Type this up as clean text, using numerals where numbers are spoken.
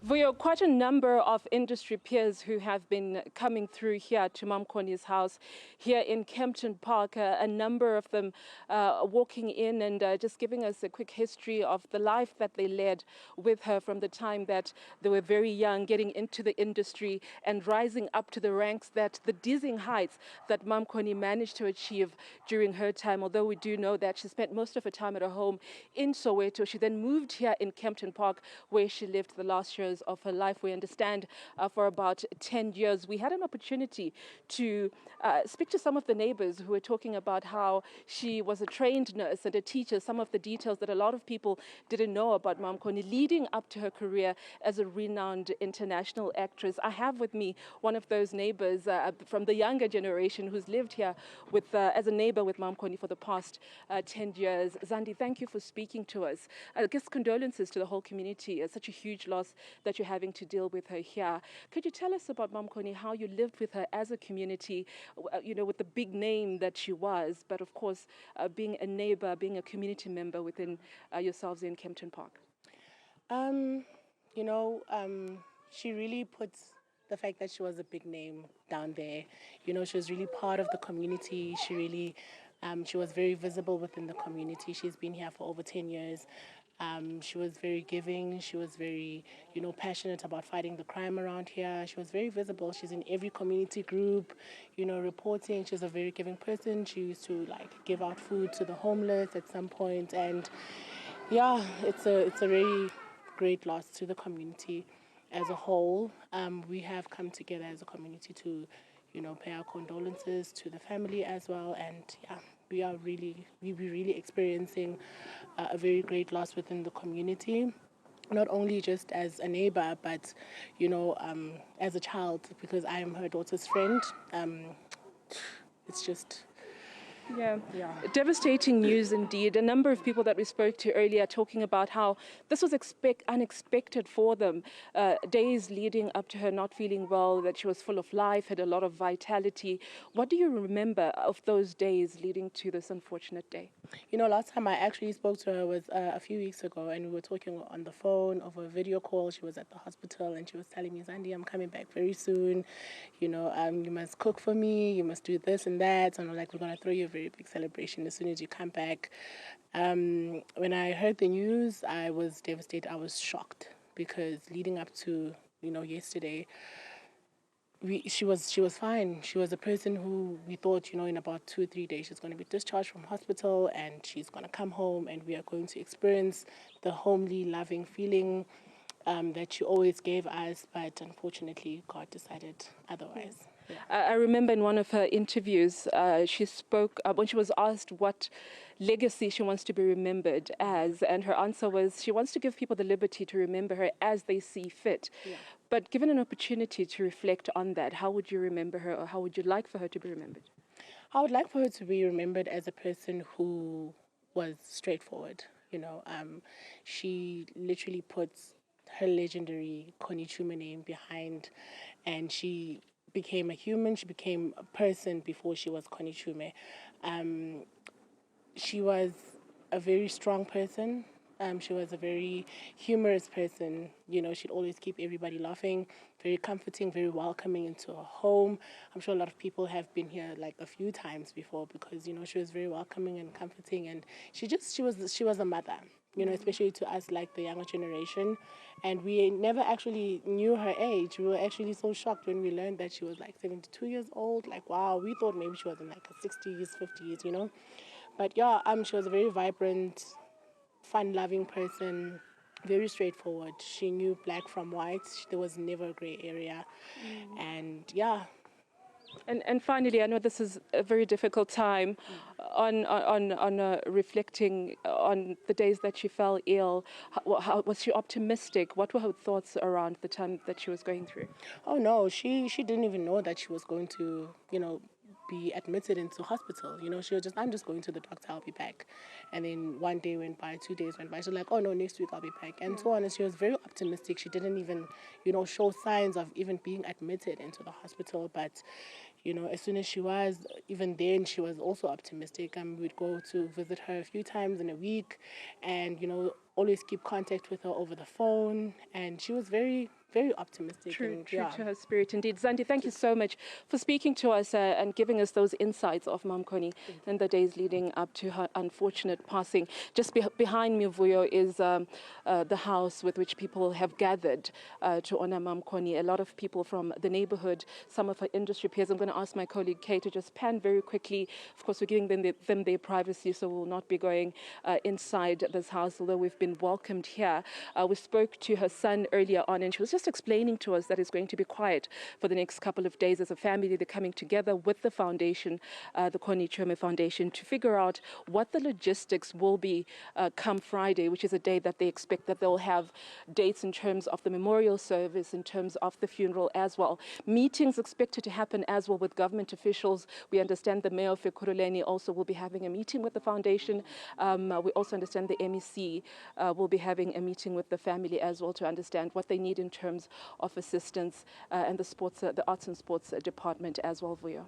We are quite a number of industry peers who have been coming through here to Mam Connie's house here in Kempton Park. A number of them walking in and just giving us a quick history of the life that they led with her from the time that they were very young, getting into the industry and rising up to the ranks, that the dizzying heights that Mam Connie managed to achieve during her time. Although we do know that she spent most of her time at her home in Soweto, she then moved here in Kempton Park, where she lived the last years of her life. We understand for about 10 years. We had an opportunity to speak to some of the neighbors who were talking about how she was a trained nurse and a teacher, some of the details that a lot of people didn't know about Mam Connie leading up to her career as a renowned international actress. I have with me one of those neighbors from the younger generation who's lived here with as a neighbor with Mam Connie for the past 10 years. Zandi, thank you for speaking to us. I guess condolences to the whole community. It's such a huge loss that you're having to deal with her here. Could you tell us about Mam Connie, how you lived with her as a community, with the big name that she was, but of course, being a neighbor, being a community member within yourselves in Kempton Park? She really puts the fact that she was a big name down there. She was really part of the community. She was very visible within the community. She's been here for over 10 years. She was very giving. She was very, passionate about fighting the crime around here. She was very visible. She's in every community group, reporting. She's a very giving person. She used to give out food to the homeless at some point. And yeah, it's a very great loss to the community as a whole. We have come together as a community to, pay our condolences to the family as well. And yeah, we're really experiencing a very great loss within the community, not only just as a neighbor, but, as a child, because I am her daughter's friend. It's just... Yeah. Devastating news indeed. A number of people that we spoke to earlier talking about how this was unexpected for them. Days leading up to her not feeling well, that she was full of life, had a lot of vitality. What do you remember of those days leading to this unfortunate day? Last time I actually spoke to her was a few weeks ago, and we were talking on the phone over a video call. She was at the hospital, and she was telling me, Zandi, I'm coming back very soon. You must cook for me. You must do this and that. And I'm like, we're going to throw you a very big celebration as soon as you come back. When I heard the news, I was devastated. I was shocked because leading up to, yesterday, she was fine. She was a person who we thought, in about 2 or 3 days, she's going to be discharged from hospital and she's going to come home and we are going to experience the homely, loving feeling that she always gave us. But unfortunately, God decided otherwise. Yeah. I remember in one of her interviews, she spoke when she was asked what legacy she wants to be remembered as, and her answer was she wants to give people the liberty to remember her as they see fit. Yeah. But given an opportunity to reflect on that, how would you remember her, or how would you like for her to be remembered? I would like for her to be remembered as a person who was straightforward. She literally puts her legendary Connie Chiume name behind, and she became a human. She became a person before she was Connie Chiume. She was a very strong person. She was a very humorous person. She'd always keep everybody laughing, very comforting, very welcoming into her home. I'm sure a lot of people have been here a few times before because, she was very welcoming and comforting. And she was a mother, especially to us, the younger generation. And we never actually knew her age. We were actually so shocked when we learned that she was 72 years old. Wow, we thought maybe she was in her 60s, 50s, But yeah, she was a very vibrant, fun-loving person, very straightforward. She knew black from white. There was never a gray area. And yeah. And finally, I know this is a very difficult time on reflecting on the days that she fell ill. How was she optimistic? What were her thoughts around the time that she was going through? Oh no, she didn't even know that she was going to, be admitted into hospital. She was I'm just going to the doctor, I'll be back. And then 1 day went by, 2 days went by. She's like, oh no, next week I'll be back. And so on. And she was very optimistic. She didn't even, show signs of even being admitted into the hospital. But, as soon as she was, even then she was also optimistic. We'd go to visit her a few times in a week. And, always keep contact with her over the phone, and she was very, very optimistic. True Yeah. to her spirit indeed. Zandi, thank you so much for speaking to us and giving us those insights of Mam Connie in the days leading up to her unfortunate passing. Just behind me, Vuyo, is the house with which people have gathered to honor Mam Connie. A lot of people from the neighborhood, some of her industry peers. I'm going to ask my colleague Kay to just pan very quickly. Of course, we're giving them their privacy, so we'll not be going inside this house, although we've been welcomed here. We spoke to her son earlier on, and she was just explaining to us that it's going to be quiet for the next couple of days as a family. They're coming together with the foundation, the Connie Chiume Foundation, to figure out what the logistics will be come Friday, which is a day that they expect that they'll have dates in terms of the memorial service, in terms of the funeral as well. Meetings expected to happen as well with government officials. We understand the Mayor of Ekurhuleni also will be having a meeting with the foundation. We also understand the MEC will be having a meeting with the family as well to understand what they need in terms of assistance and the arts and sports department as well, Vuyo.